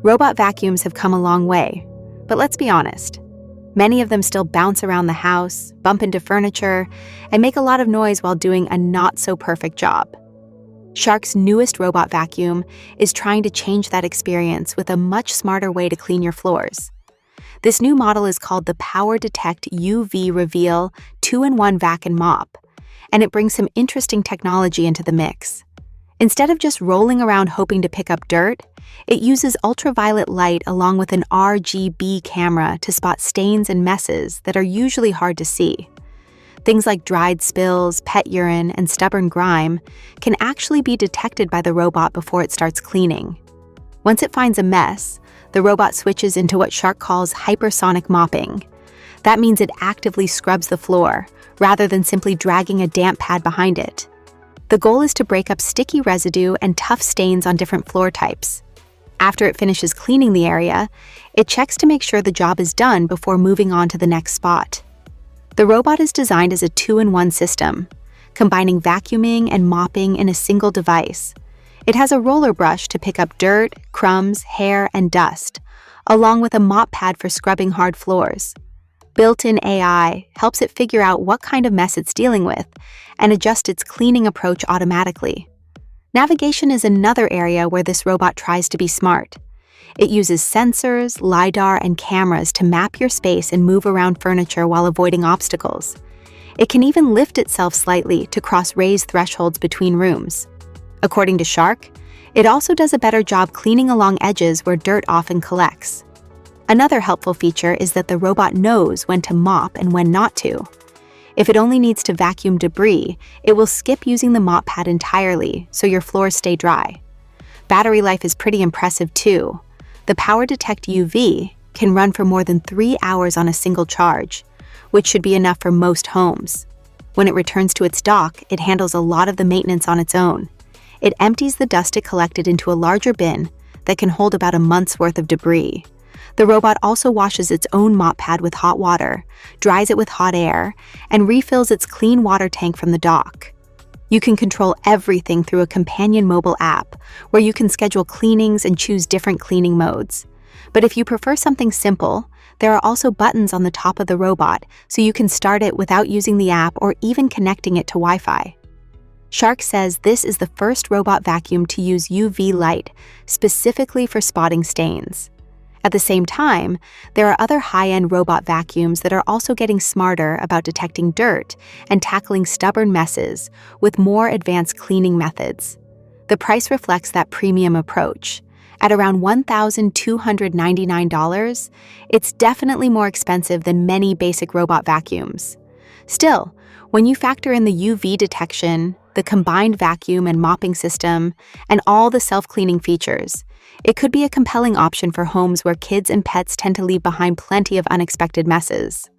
Robot vacuums have come a long way, but let's be honest. Many of them still bounce around the house, bump into furniture, and make a lot of noise while doing a not-so-perfect job. Shark's newest robot vacuum is trying to change that experience with a much smarter way to clean your floors. This new model is called the PowerDetect UV Reveal 2-in-1 Vac and Mop, and it brings some interesting technology into the mix. Instead of just rolling around hoping to pick up dirt, it uses ultraviolet light along with an RGB camera to spot stains and messes that are usually hard to see. Things like dried spills, pet urine, and stubborn grime can actually be detected by the robot before it starts cleaning. Once it finds a mess, the robot switches into what Shark calls HyperSonic mopping. That means it actively scrubs the floor, rather than simply dragging a damp pad behind it. The goal is to break up sticky residue and tough stains on different floor types. After it finishes cleaning the area, it checks to make sure the job is done before moving on to the next spot. The robot is designed as a 2-in-1 system, combining vacuuming and mopping in a single device. It has a roller brush to pick up dirt, crumbs, hair, and dust, along with a mop pad for scrubbing hard floors. Built-in AI helps it figure out what kind of mess it's dealing with and adjust its cleaning approach automatically. Navigation is another area where this robot tries to be smart. It uses sensors, LiDAR, and cameras to map your space and move around furniture while avoiding obstacles. It can even lift itself slightly to cross raised thresholds between rooms. According to Shark, it also does a better job cleaning along edges where dirt often collects. Another helpful feature is that the robot knows when to mop and when not to. If it only needs to vacuum debris, it will skip using the mop pad entirely so your floors stay dry. Battery life is pretty impressive too. The PowerDetect UV can run for more than 3 hours on a single charge, which should be enough for most homes. When it returns to its dock, it handles a lot of the maintenance on its own. It empties the dust it collected into a larger bin that can hold about a month's worth of debris. The robot also washes its own mop pad with hot water, dries it with hot air, and refills its clean water tank from the dock. You can control everything through a companion mobile app, where you can schedule cleanings and choose different cleaning modes. But if you prefer something simple, there are also buttons on the top of the robot, so you can start it without using the app or even connecting it to Wi-Fi. Shark says this is the first robot vacuum to use UV light specifically for spotting stains. At the same time, there are other high-end robot vacuums that are also getting smarter about detecting dirt and tackling stubborn messes with more advanced cleaning methods. The price reflects that premium approach. At around $1,299, it's definitely more expensive than many basic robot vacuums. Still, when you factor in the UV detection, the combined vacuum and mopping system, and all the self-cleaning features, it could be a compelling option for homes where kids and pets tend to leave behind plenty of unexpected messes.